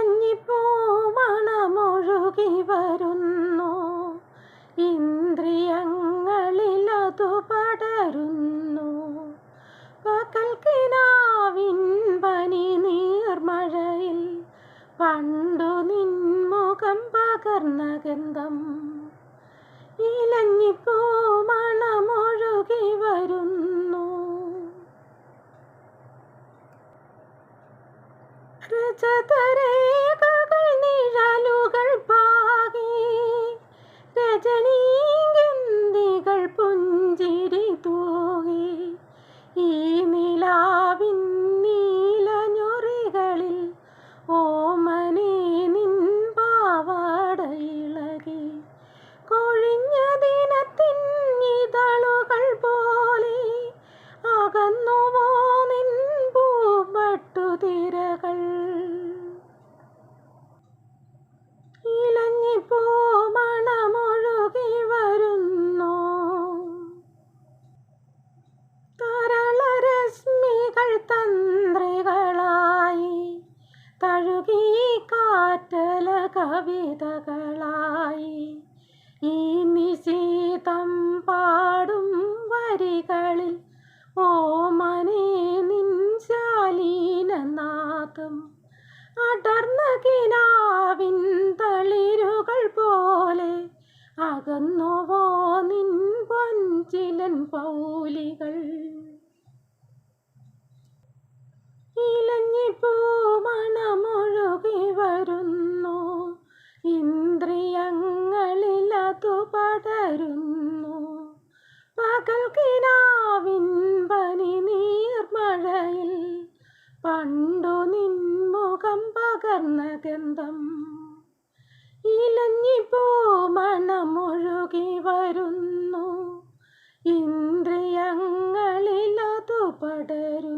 ഇലഞ്ഞിപ്പൂ മണമൊഴുകി വരുന്നു, ഇന്ദ്രിയങ്ങളിലതു പടരുന്നു. പകൽക്കിനാവിൻ പനി നീർമഴയിൽ പണ്ടു നിൻമുഖം പകർന്ന ഗന്ധം. ഇലഞ്ഞിപ്പൂ മണമൊഴുകി വരുന്നു. രജതരേഖകൾ നിഴലുകൾ പാകി, രജനീഗന്ധികൾ പുഞ്ചിരി തൂകി. ഈ നിലാവിൻ നീലഞ്ഞൊറികളിൽ ഓമനേ നിൻ പാവാടയിളകി. കൊഴിഞ്ഞ ദിനത്തിൻ ഇതളുകൾ പോലെ അകന്നുവോ നിൻ പൂമ്പട്ടുതിരകൾ. ഇലഞ്ഞിപ്പൂ മണമൊഴുകി വരുന്നു. തരളരശ്മികൾ തന്ത്രികളായി തഴുകി കാറ്റല കവിതകളായി. ഈ നിശീതം പാടും വരികളിൽ ഓമനേ നിൻ ശാലീനനാദം. അടർന്ന കിനാവിൻ തളിരുകൾ പോലെ അകന്നുവോ നിൻ പൊൻചിലൻ പൗലികൾ. ഇലഞ്ഞിപ്പൂ മണമൊഴുകി വരുന്നു, ഇന്ദ്രിയങ്ങളിലതു പടരുന്നു. പകൽക്കിനാവിൻ പനി നീർമഴയിൽ പണ്ടു നിൻമുഖം പകർന്ന ഗന്ധം. ഇലഞ്ഞിപ്പൂ മണമൊഴുകി വരുന്നു, ഇന്ദ്രിയങ്ങളിലതു പടരുന്നു.